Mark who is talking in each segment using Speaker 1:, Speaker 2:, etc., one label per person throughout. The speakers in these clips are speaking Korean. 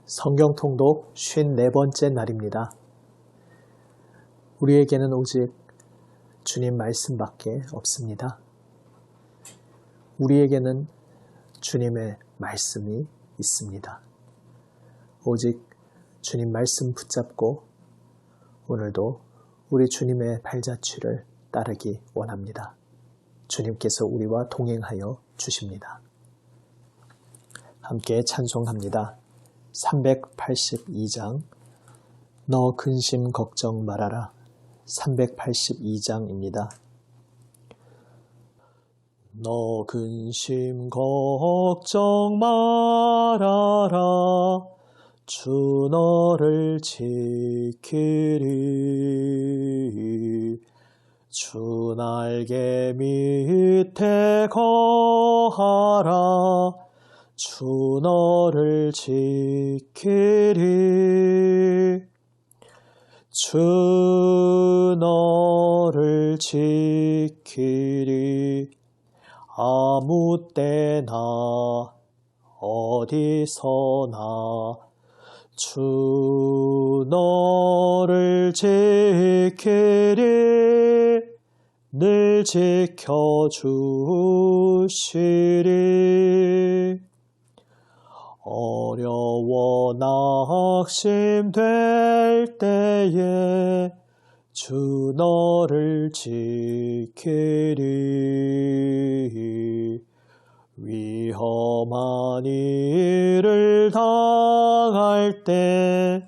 Speaker 1: 성경 통독 54번째 날입니다. 우리에게는 오직 주님 말씀밖에 없습니다. 우리에게는 주님의 말씀이 있습니다. 오직 주님 말씀 붙잡고 오늘도 우리 주님의 발자취를 따르기 원합니다. 주님께서 우리와 동행하여 주십니다. 함께 찬송합니다. 382장 너 근심 걱정 말아라. 382장입니다. 너 근심 걱정 말아라. 주 너를 지키리. 주 날개 밑에 거하라. 주 너를 지키리. 주 너를 지키리. 아무 때나 어디서나 주 너를 지키리. 늘 지켜주시리. 어려워 낙심될 때에 주 너를 지키리. 위험한 일을 당할 때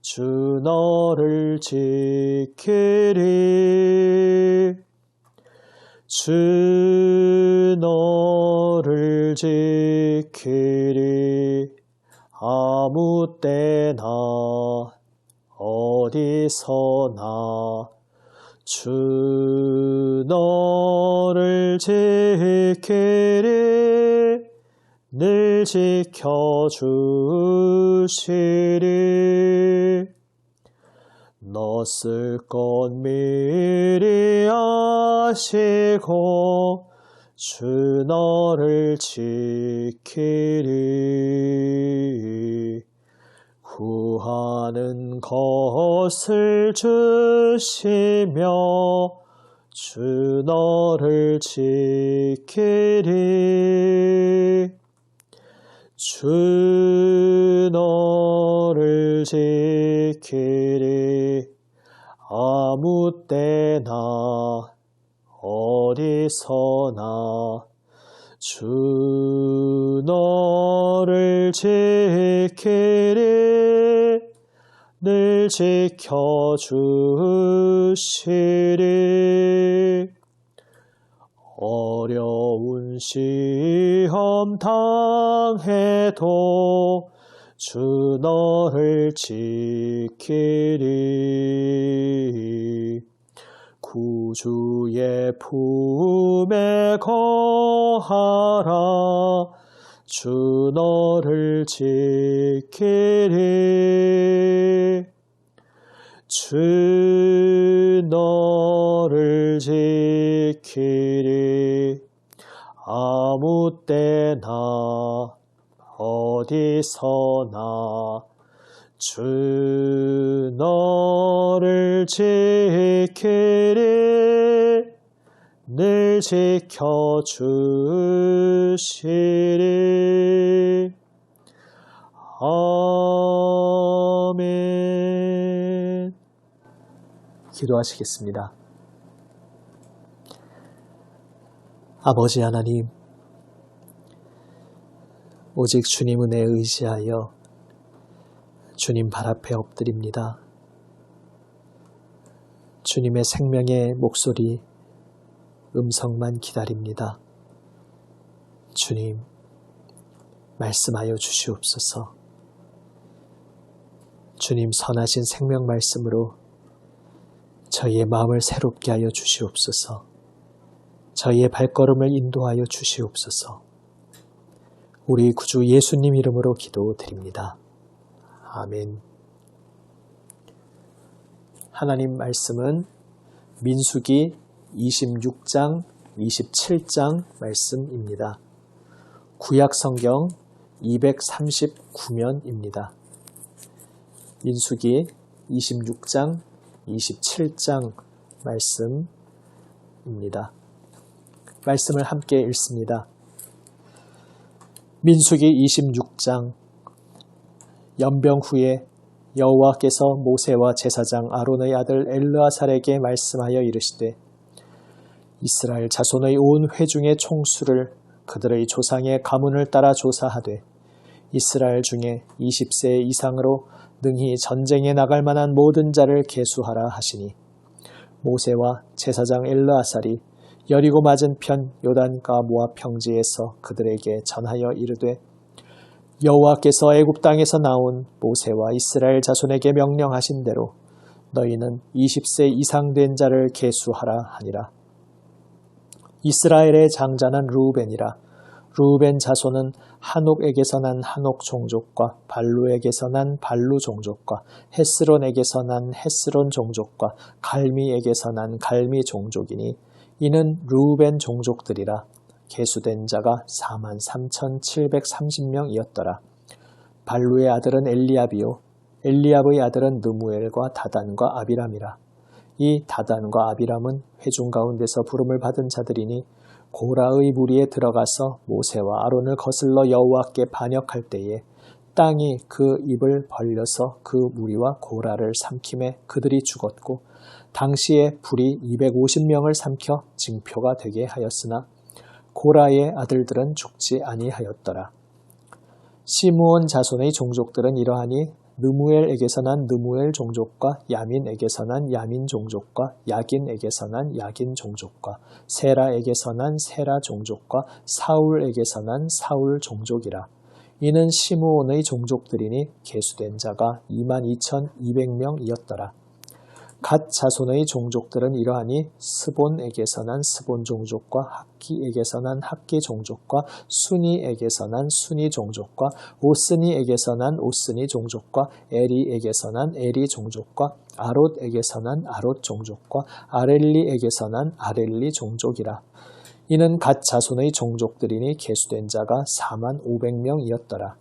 Speaker 1: 주 너를 지키리. 주 너를 지키리. 아무 때나 어디서나 주 너를 지키리. 늘 지켜주시리. 너 쓸 것 미리 아시고 주 너를 지키리. 구하는 것을 주시며 주 너를 지키리. 주 너를 지키리. 아무 때나 어디서나 주 너를 지키리. 늘 지켜주시리. 어려운 시험 당해도 주 너를 지키리. 구주의 품에 거하라. 주 너를 지키리. 주 너를 지키리. 아무 때나 어디서나 주 너를 지키리. 늘 지켜주시리. 아멘. 기도하시겠습니다. 아버지 하나님, 오직 주님 은혜에 의지하여 주님 발 앞에 엎드립니다. 주님의 생명의 목소리, 음성만 기다립니다. 주님, 말씀하여 주시옵소서. 주님 선하신 생명 말씀으로 저희의 마음을 새롭게 하여 주시옵소서. 저희의 발걸음을 인도하여 주시옵소서. 우리 구주 예수님 이름으로 기도드립니다. 아멘. 하나님 말씀은 민수기 26장, 27장 말씀입니다. 구약 성경 239면입니다. 민수기 26장, 27장 말씀입니다. 말씀을 함께 읽습니다. 민수기 26장. 연병 후에 여호와께서 모세와 제사장 아론의 아들 엘르아살에게 말씀하여 이르시되 이스라엘 자손의 온 회중의 총수를 그들의 조상의 가문을 따라 조사하되 이스라엘 중에 20세 이상으로 능히 전쟁에 나갈 만한 모든 자를 계수하라 하시니 모세와 제사장 엘르아살이 여리고 맞은편 요단가 모압 평지에서 그들에게 전하여 이르되 여호와께서 애굽 땅에서 나온 모세와 이스라엘 자손에게 명령하신 대로 너희는 20세 이상 된 자를 계수하라 하니라. 이스라엘의 장자는 르우벤이라. 르우벤 자손은 한옥에게서 난 한옥 종족과 발루에게서 난 발루 종족과 헤스론에게서 난 헤스론 종족과 갈미에게서 난 갈미 종족이니 이는 르우벤 종족들이라. 계수된 자가 43,730명이었더라. 발루의 아들은 엘리압이요 엘리압의 아들은 느무엘과 다단과 아비람이라. 이 다단과 아비람은 회중 가운데서 부름을 받은 자들이니 고라의 무리에 들어가서 모세와 아론을 거슬러 여호와께 반역할 때에 땅이 그 입을 벌려서 그 무리와 고라를 삼킴에 그들이 죽었고 당시에 불이 250명을 삼켜 징표가 되게 하였으나 고라의 아들들은 죽지 아니하였더라. 시므온 자손의 종족들은 이러하니 느무엘에게서 난 느무엘 종족과 야민에게서 난 야민 종족과 야긴에게서 난 야긴 종족과 세라에게서 난 세라 종족과 사울에게서 난 사울 종족이라. 이는 시므온의 종족들이니 계수된 자가 22,200명이었더라. 갓 자손의 종족들은 이러하니 스본에게서 난 스본 종족과 학기에게서 난 학기 종족과 순이에게서 난 순이 종족과 오스니에게서 난 오스니 종족과 에리에게서 난 에리 종족과 아롯에게서 난 아롯 종족과 아렐리에게서 난 아렐리 종족이라. 이는 갓 자손의 종족들이니 계수된 자가 45,000명이었더라.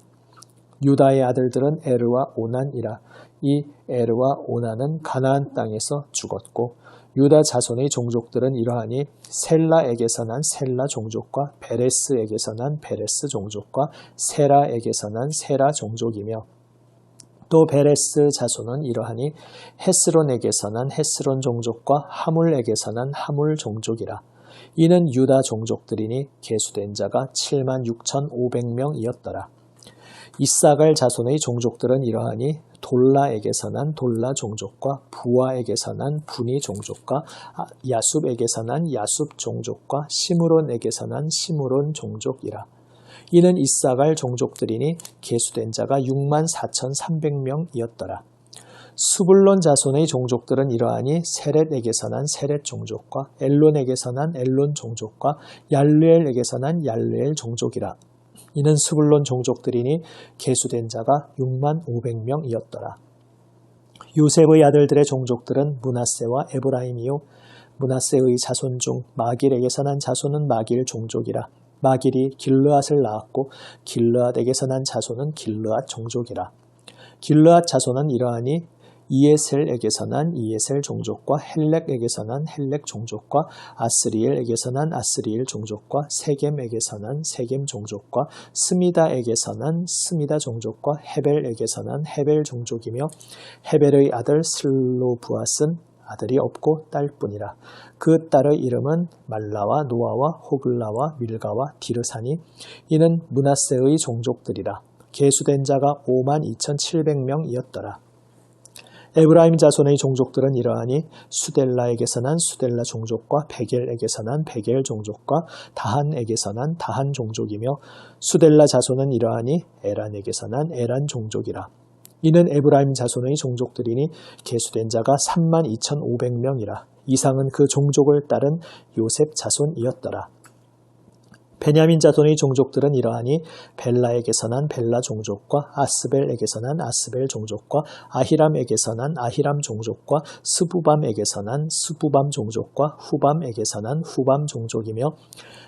Speaker 1: 유다의 아들들은 에르와 오난이라. 이 에르와 오난은 가나안 땅에서 죽었고 유다 자손의 종족들은 이러하니 셀라에게서 난 셀라 종족과 베레스에게서 난 베레스 종족과 세라에게서 난 세라 종족이며 또 베레스 자손은 이러하니 헤스론에게서 난 헤스론 종족과 하물에게서 난 하물 종족이라. 이는 유다 종족들이니 계수된 자가 76,500명이었더라. 이사갈 자손의 종족들은 이러하니 돌라에게서 난 돌라 종족과 부아에게서 난 부니 종족과 야숲에게서 난 야숲 종족과 시므론에게서 난 시므론 종족이라. 이는 이사갈 종족들이니 계수된 자가 64,300명이었더라. 수불론 자손의 종족들은 이러하니 세렛에게서 난 세렛 종족과 엘론에게서 난 엘론 종족과 얄르엘에게서 난 얄르엘 종족이라. 이는 수불론 종족들이니 계수된 자가 65,000명이었더라. 요셉의 아들들의 종족들은 므낫세와 에브라임이요 므낫세의 자손 중 마길에게서 난 자손은 마길 종족이라. 마길이 길르앗을 낳았고 길르앗에게서 난 자손은 길르앗 종족이라. 길르앗 자손은 이러하니 이에셀에게서 난 이에셀 종족과 헬렉에게서 난 헬렉 종족과 아스리엘에게서 난 아스리엘 종족과 세겜에게서 난 세겜 종족과 스미다에게서 난 스미다 종족과 헤벨에게서 난 헤벨 종족이며 헤벨의 아들 슬로브앗은 아들이 없고 딸뿐이라. 그 딸의 이름은 말라와 노아와 호글라와 밀가와 디르사니 이는 므낫세의 종족들이라. 계수된 자가 52,700명이었더라. 에브라임 자손의 종족들은 이러하니 수델라에게서 난 수델라 종족과 베겔에게서 난 베겔 종족과 다한에게서 난 다한 종족이며 수델라 자손은 이러하니 에란에게서 난 에란 종족이라. 이는 에브라임 자손의 종족들이니 계수된 자가 32,500명이라. 이상은 그 종족을 따른 요셉 자손이었더라. 베냐민 자손의 종족들은 이러하니 벨라에게서 난 벨라 종족과 아스벨에게서 난 아스벨 종족과 아히람에게서 난 아히람 종족과 스부밤에게서 난 스부밤 종족과 후밤에게서 난 후밤 종족이며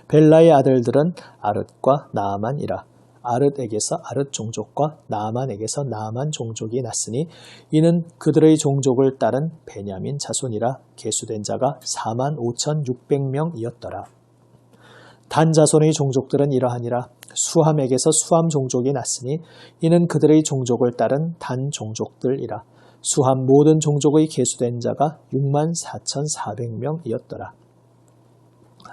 Speaker 1: 벨라의 아들들은 아릇과 나아만이라. 아릇에게서 아릇 종족과 나아만에게서 나아만 종족이 났으니 이는 그들의 종족을 따른 베냐민 자손이라. 계수된 자가 45,600명이었더라. 단 자손의 종족들은 이러하니라. 수함에게서 수함 종족이 났으니 이는 그들의 종족을 따른 단 종족들이라. 수함 모든 종족의 계수된 자가 64,400명이었더라.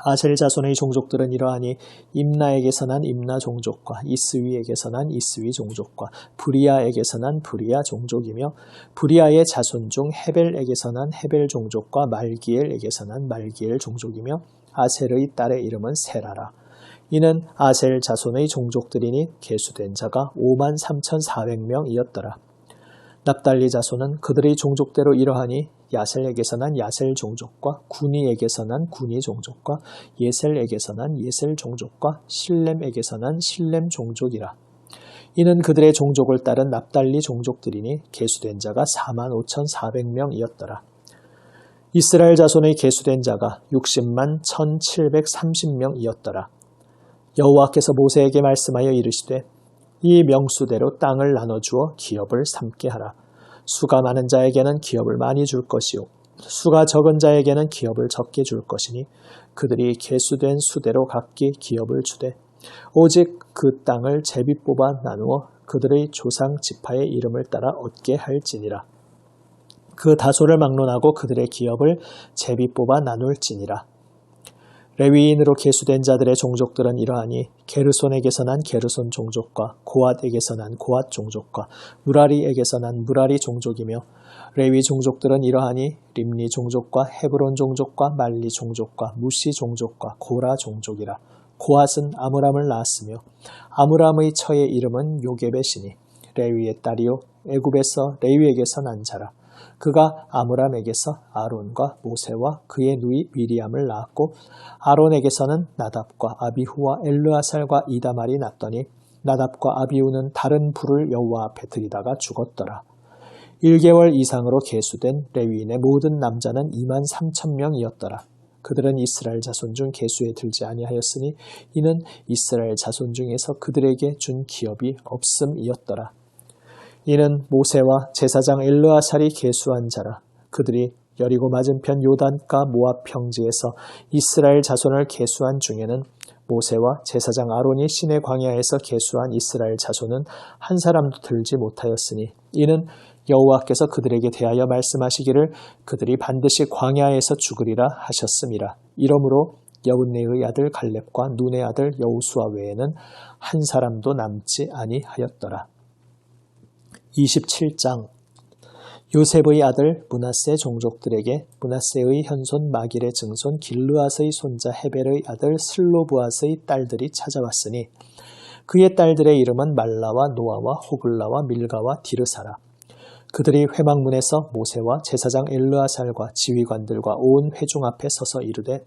Speaker 1: 아셀 자손의 종족들은 이러하니 임나에게서 난 임나 종족과 이스위에게서 난 이스위 종족과 브리아에게서 난 브리아 종족이며 브리아의 자손 중 헤벨에게서 난 헤벨 종족과 말기엘에게서 난 말기엘 종족이며 아셀의 딸의 이름은 세라라. 이는 아셀 자손의 종족들이니 계수된 자가 53,400명이었더라. 납달리 자손은 그들의 종족대로 이러하니 야셀에게서 난 야셀 종족과 구니에게서 난 구니 종족과 예셀에게서 난 예셀 종족과 실렘에게서 난 실렘 종족이라. 이는 그들의 종족을 따른 납달리 종족들이니 계수된 자가 45,400명이었더라. 이스라엘 자손의 계수된 자가 60만 1,730명이었더라. 여호와께서 모세에게 말씀하여 이르시되 이 명수대로 땅을 나눠주어 기업을 삼게 하라. 수가 많은 자에게는 기업을 많이 줄 것이요 수가 적은 자에게는 기업을 적게 줄 것이니 그들이 계수된 수대로 각기 기업을 주되 오직 그 땅을 제비 뽑아 나누어 그들의 조상 지파의 이름을 따라 얻게 할지니라. 그 다소를 막론하고 그들의 기업을 제비 뽑아 나눌지니라. 레위인으로 계수된 자들의 종족들은 이러하니 게르손에게서 난 게르손 종족과 고앗에게서 난 고앗 종족과 무라리에게서 난 무라리 종족이며 레위 종족들은 이러하니 림니 종족과 헤브론 종족과 말리 종족과 무시 종족과 고라 종족이라. 고앗은 아므람을 낳았으며 아므람의 처의 이름은 요게벳이니 레위의 딸이요 애굽에서 레위에게서 난 자라. 그가 아므람에게서 아론과 모세와 그의 누이 미리암을 낳았고 아론에게서는 나답과 아비후와 엘르아살과 이다말이 났더니 나답과 아비후는 다른 불을 여호와 앞에 들이다가 죽었더라. 1개월 이상으로 계수된 레위인의 모든 남자는 23,000명이었더라. 그들은 이스라엘 자손 중 계수에 들지 아니하였으니 이는 이스라엘 자손 중에서 그들에게 준 기업이 없음이었더라. 이는 모세와 제사장 엘르아살이 계수한 자라. 그들이 여리고 맞은편 요단가 모압 평지에서 이스라엘 자손을 계수한 중에는 모세와 제사장 아론이 시내 광야에서 계수한 이스라엘 자손은 한 사람도 들지 못하였으니 이는 여호와께서 그들에게 대하여 말씀하시기를 그들이 반드시 광야에서 죽으리라 하셨음이라. 이러므로 여분네의 아들 갈렙과 눈의 아들 여호수아 외에는 한 사람도 남지 아니하였더라. 27장 요셉의 아들 므낫세 종족들에게 므낫세의 현손 마길의 증손 길르앗의 손자 헤벨의 아들 슬로브앗의 딸들이 찾아왔으니 그의 딸들의 이름은 말라와 노아와 호글라와 밀가와 디르사라. 그들이 회막문에서 모세와 제사장 엘르아살과 지휘관들과 온 회중 앞에 서서 이르되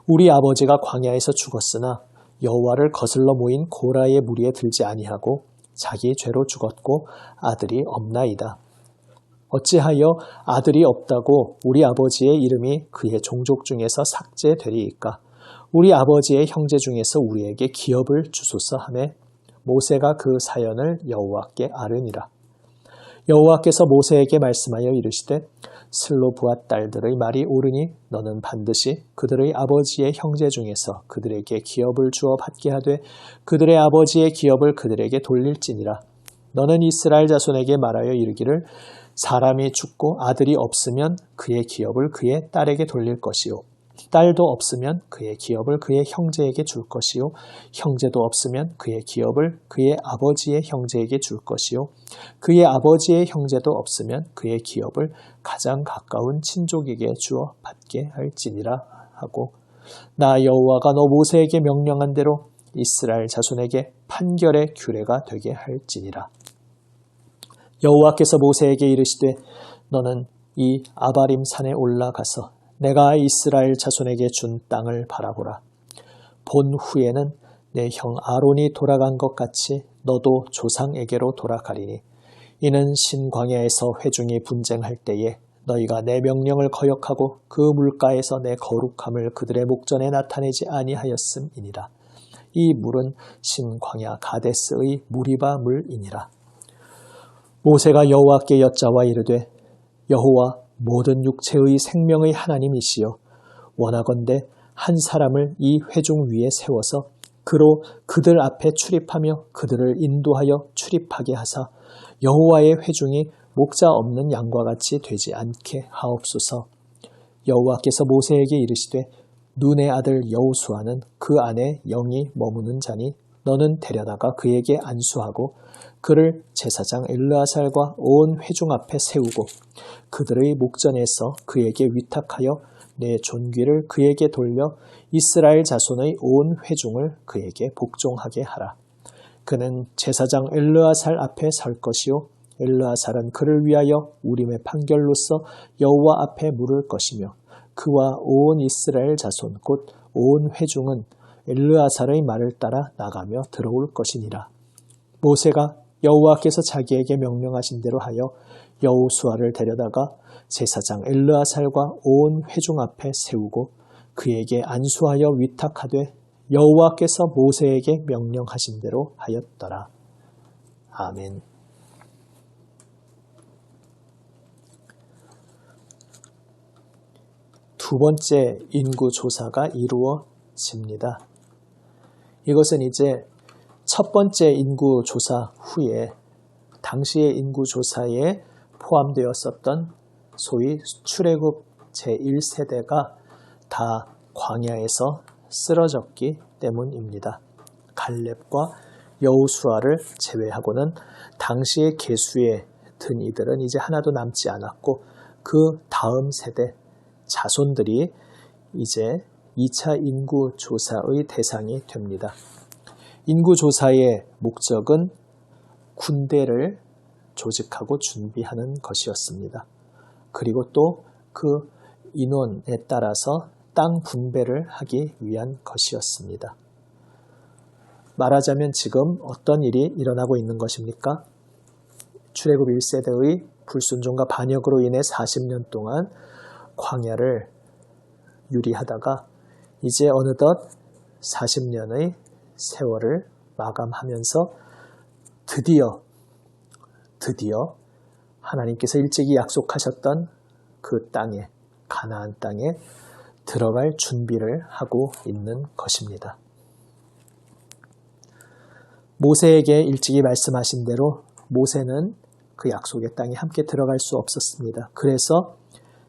Speaker 1: 우리 아버지가 광야에서 죽었으나 여호와를 거슬러 모인 고라의 무리에 들지 아니하고 자기 죄로 죽었고 아들이 없나이다. 어찌하여 아들이 없다고 우리 아버지의 이름이 그의 종족 중에서 삭제되리이까? 우리 아버지의 형제 중에서 우리에게 기업을 주소서 하매 모세가 그 사연을 여호와께 아뢰니라. 여호와께서 모세에게 말씀하여 이르시되 슬로브앗 딸들의 말이 옳으니 너는 반드시 그들의 아버지의 형제 중에서 그들에게 기업을 주어 받게 하되 그들의 아버지의 기업을 그들에게 돌릴지니라. 너는 이스라엘 자손에게 말하여 이르기를 사람이 죽고 아들이 없으면 그의 기업을 그의 딸에게 돌릴 것이요 딸도 없으면 그의 기업을 그의 형제에게 줄 것이요 형제도 없으면 그의 기업을 그의 아버지의 형제에게 줄 것이요 그의 아버지의 형제도 없으면 그의 기업을 가장 가까운 친족에게 주어 받게 할지니라 하고 나 여호와가 너 모세에게 명령한 대로 이스라엘 자손에게 판결의 규례가 되게 할지니라. 여호와께서 모세에게 이르시되 너는 이 아바림 산에 올라가서 내가 이스라엘 자손에게 준 땅을 바라보라. 본 후에는 내 형 아론이 돌아간 것 같이 너도 조상에게로 돌아가리니 이는 신광야에서 회중이 분쟁할 때에 너희가 내 명령을 거역하고 그 물가에서 내 거룩함을 그들의 목전에 나타내지 아니하였음이니라. 이 물은 신광야 가데스의 무리바 물이니라. 모세가 여호와께 여짜와 이르되 여호와 모든 육체의 생명의 하나님이시여 원하건대 한 사람을 이 회중 위에 세워서 그로 그들 앞에 출입하며 그들을 인도하여 출입하게 하사 여호와의 회중이 목자 없는 양과 같이 되지 않게 하옵소서. 여호와께서 모세에게 이르시되 눈의 아들 여호수아는 그 안에 영이 머무는 자니 너는 데려다가 그에게 안수하고 그를 제사장 엘르아살과 온 회중 앞에 세우고 그들의 목전에서 그에게 위탁하여 내 존귀를 그에게 돌려 이스라엘 자손의 온 회중을 그에게 복종하게 하라. 그는 제사장 엘르아살 앞에 설 것이요 엘르아살은 그를 위하여 우림의 판결로서 여호와 앞에 물을 것이며 그와 온 이스라엘 자손 곧 온 회중은 엘르아살의 말을 따라 나가며 들어올 것이니라. 모세가 여호와께서 자기에게 명령하신 대로 하여 여호수아를 데려다가 제사장 엘르아살과 온 회중 앞에 세우고 그에게 안수하여 위탁하되 여호와께서 모세에게 명령하신 대로 하였더라. 아멘. 두 번째 인구조사가 이루어집니다. 이것은 이제 첫 번째 인구조사 후에 당시의 인구조사에 포함되었었던 소위 출애굽 제1세대가 다 광야에서 쓰러졌기 때문입니다. 갈렙과 여호수아를 제외하고는 당시의 계수에 든 이들은 이제 하나도 남지 않았고 그 다음 세대 자손들이 이제 2차 인구조사의 대상이 됩니다. 인구조사의 목적은 군대를 조직하고 준비하는 것이었습니다. 그리고 또 그 인원에 따라서 땅 분배를 하기 위한 것이었습니다. 말하자면 지금 어떤 일이 일어나고 있는 것입니까? 출애굽 1세대의 불순종과 반역으로 인해 40년 동안 광야를 유리하다가 이제 어느덧 40년의 세월을 마감하면서 드디어 하나님께서 일찍이 약속하셨던 그 땅에, 가나안 땅에 들어갈 준비를 하고 있는 것입니다. 모세에게 일찍이 말씀하신 대로 모세는 그 약속의 땅에 함께 들어갈 수 없었습니다. 그래서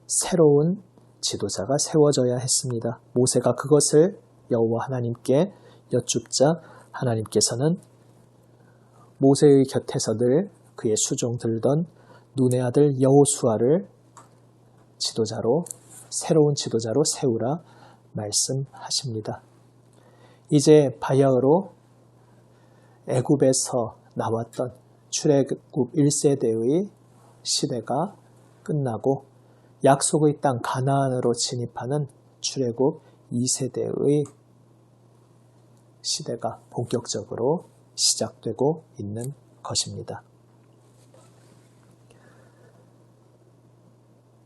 Speaker 1: 새로운 지도자가 세워져야 했습니다. 모세가 그것을 여호와 하나님께 여쭙자 하나님께서는 모세의 곁에서 늘 그의 수종 들던 눈의 아들 여호수아를 새로운 지도자로 세우라 말씀하십니다. 이제 바야흐로 애굽에서 나왔던 출애굽 1세대의 시대가 끝나고 약속의 땅 가나안으로 진입하는 출애굽 2세대의 시대가 본격적으로 시작되고 있는 것입니다.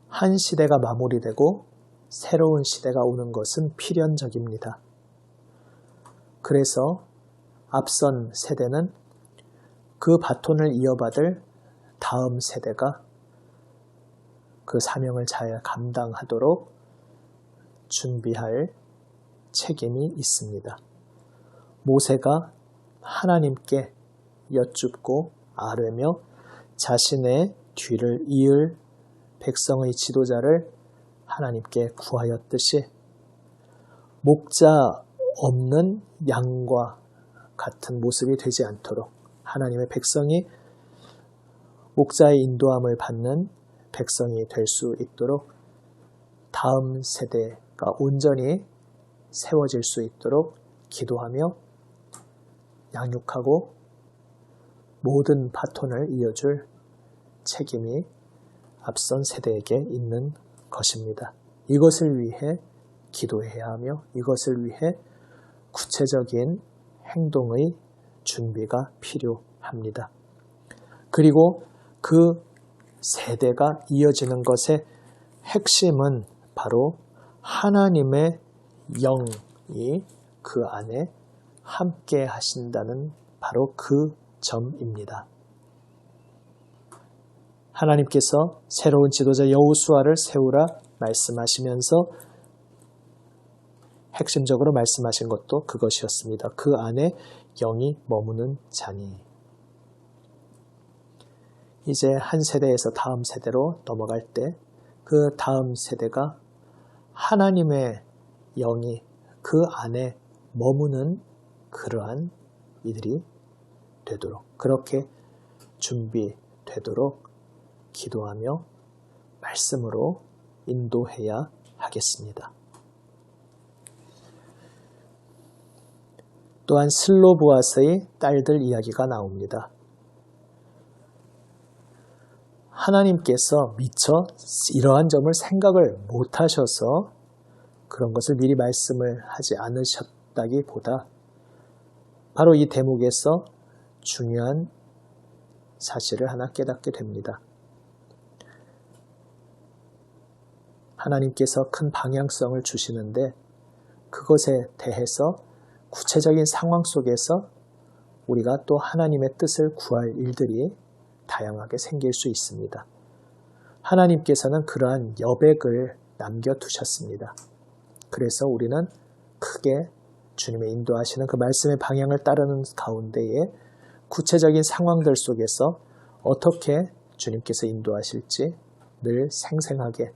Speaker 1: 한 시대가 마무리되고 새로운 시대가 오는 것은 필연적입니다. 그래서 앞선 세대는 그 바톤을 이어받을 다음 세대가 그 사명을 잘 감당하도록 준비할 책임이 있습니다. 모세가 하나님께 여쭙고 아뢰며 자신의 뒤를 이을 백성의 지도자를 하나님께 구하였듯이 목자 없는 양과 같은 모습이 되지 않도록 하나님의 백성이 목자의 인도함을 받는 백성이 될 수 있도록 다음 세대가 온전히 세워질 수 있도록 기도하며 양육하고 모든 바톤을 이어줄 책임이 앞선 세대에게 있는 것입니다. 이것을 위해 기도해야 하며 이것을 위해 구체적인 행동의 준비가 필요합니다. 그리고 그 세대가 이어지는 것의 핵심은 바로 하나님의 영이 그 안에 함께 하신다는 바로 그 점입니다. 하나님께서 새로운 지도자 여호수아를 세우라 말씀하시면서 핵심적으로 말씀하신 것도 그것이었습니다. 그 안에 영이 머무는 자니. 이제 한 세대에서 다음 세대로 넘어갈 때 그 다음 세대가 하나님의 영이 그 안에 머무는 그러한 이들이 되도록, 그렇게 준비되도록 기도하며 말씀으로 인도해야 하겠습니다. 또한 슬로보아스의 딸들 이야기가 나옵니다. 하나님께서 미처 이러한 점을 생각을 못하셔서 그런 것을 미리 말씀을 하지 않으셨다기보다 바로 이 대목에서 중요한 사실을 하나 깨닫게 됩니다. 하나님께서 큰 방향성을 주시는데 그것에 대해서 구체적인 상황 속에서 우리가 또 하나님의 뜻을 구할 일들이 다양하게 생길 수 있습니다. 하나님께서는 그러한 여백을 남겨두셨습니다. 그래서 우리는 크게 주님의 인도하시는 그 말씀의 방향을 따르는 가운데에 구체적인 상황들 속에서 어떻게 주님께서 인도하실지 늘 생생하게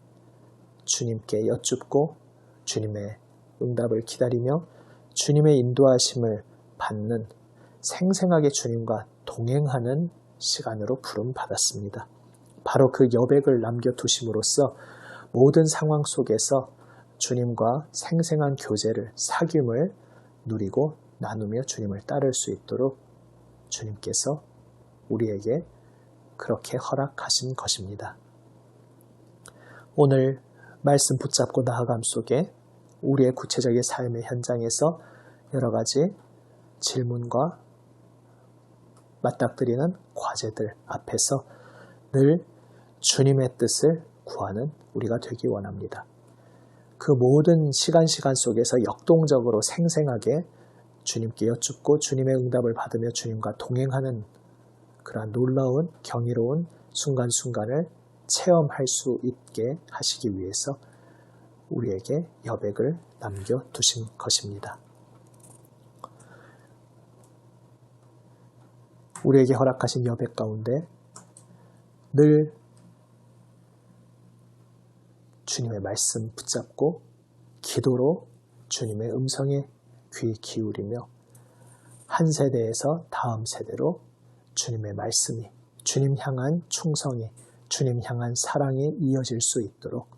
Speaker 1: 주님께 여쭙고 주님의 응답을 기다리며 주님의 인도하심을 받는 생생하게 주님과 동행하는 시간으로 부름받았습니다. 바로 그 여백을 남겨두심으로써 모든 상황 속에서 주님과 생생한 교제를, 사귐을 누리고 나누며 주님을 따를 수 있도록 주님께서 우리에게 그렇게 허락하신 것입니다. 오늘 말씀 붙잡고 나아감 속에 우리의 구체적인 삶의 현장에서 여러 가지 질문과 맞닥뜨리는 과제들 앞에서 늘 주님의 뜻을 구하는 우리가 되기 원합니다. 그 모든 시간 속에서 역동적으로 생생하게 주님께 여쭙고 주님의 응답을 받으며 주님과 동행하는 그러한 놀라운 경이로운 순간순간을 체험할 수 있게 하시기 위해서 우리에게 여백을 남겨두신 것입니다. 우리에게 허락하신 여백 가운데 늘 주님의 말씀 붙잡고 기도로 주님의 음성에 귀 기울이며 한 세대에서 다음 세대로 주님의 말씀이, 주님 향한 충성이, 주님 향한 사랑이 이어질 수 있도록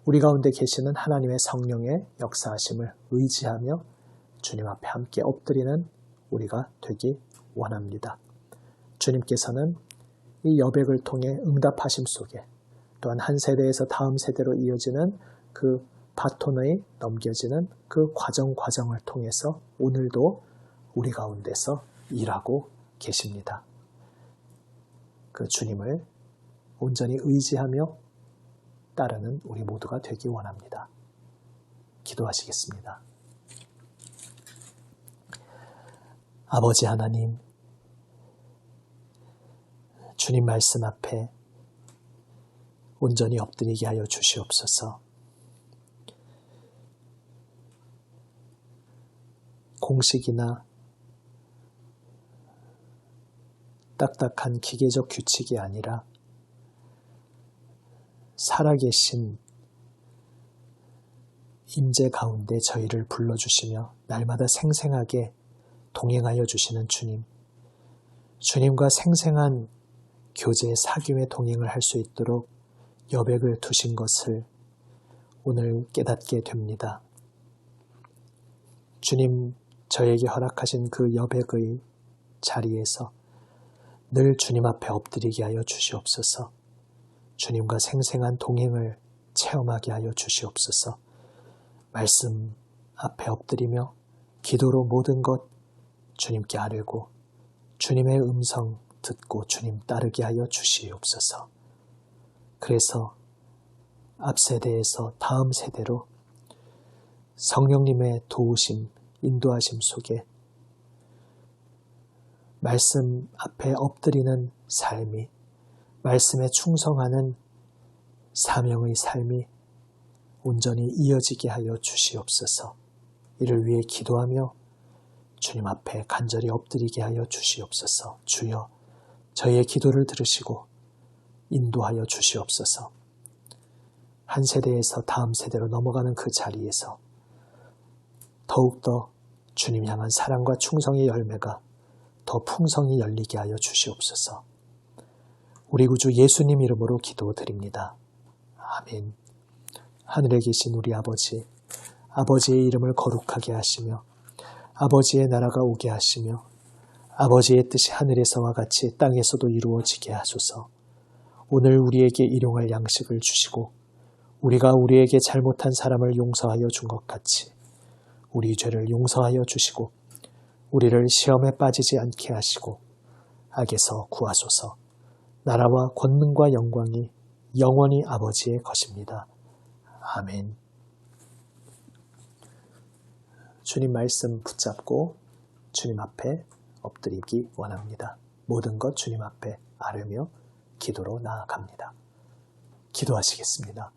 Speaker 1: 우리 가운데 계시는 하나님의 성령의 역사하심을 의지하며 주님 앞에 함께 엎드리는 우리가 되기 원합니다. 주님께서는 이 여백을 통해 응답하심 속에 또한 한 세대에서 다음 세대로 이어지는 그 바톤의 넘겨지는 그 과정을 통해서 오늘도 우리 가운데서 일하고 계십니다. 그 주님을 온전히 의지하며 따르는 우리 모두가 되기 원합니다. 기도하시겠습니다. 아버지 하나님, 주님 말씀 앞에 온전히 엎드리게 하여 주시옵소서. 공식이나 딱딱한 기계적 규칙이 아니라 살아계신 임재 가운데 저희를 불러주시며 날마다 생생하게 동행하여 주시는 주님, 주님과 생생한 교제의 사귐의 동행을 할 수 있도록 여백을 두신 것을 오늘 깨닫게 됩니다. 주님, 저에게 허락하신 그 여백의 자리에서 늘 주님 앞에 엎드리게 하여 주시옵소서. 주님과 생생한 동행을 체험하게 하여 주시옵소서. 말씀 앞에 엎드리며 기도로 모든 것 주님께 아뢰고 주님의 음성 듣고 주님 따르게 하여 주시옵소서. 그래서 앞 세대에서 다음 세대로 성령님의 도우심, 인도하심 속에 말씀 앞에 엎드리는 삶이, 말씀에 충성하는 사명의 삶이 온전히 이어지게 하여 주시옵소서. 이를 위해 기도하며 주님 앞에 간절히 엎드리게 하여 주시옵소서. 주여, 저희의 기도를 들으시고 인도하여 주시옵소서. 한 세대에서 다음 세대로 넘어가는 그 자리에서 더욱더 주님 향한 사랑과 충성의 열매가 더 풍성히 열리게 하여 주시옵소서. 우리 구주 예수님 이름으로 기도드립니다. 아멘. 하늘에 계신 우리 아버지, 아버지의 이름을 거룩하게 하시며 아버지의 나라가 오게 하시며 아버지의 뜻이 하늘에서와 같이 땅에서도 이루어지게 하소서. 오늘 우리에게 일용할 양식을 주시고 우리가 우리에게 잘못한 사람을 용서하여 준 것 같이 우리 죄를 용서하여 주시고 우리를 시험에 빠지지 않게 하시고 악에서 구하소서. 나라와 권능과 영광이 영원히 아버지의 것입니다. 아멘. 주님 말씀 붙잡고 주님 앞에 엎드리기 원합니다. 모든 것 주님 앞에 아뢰며 기도로 나아갑니다. 기도하시겠습니다.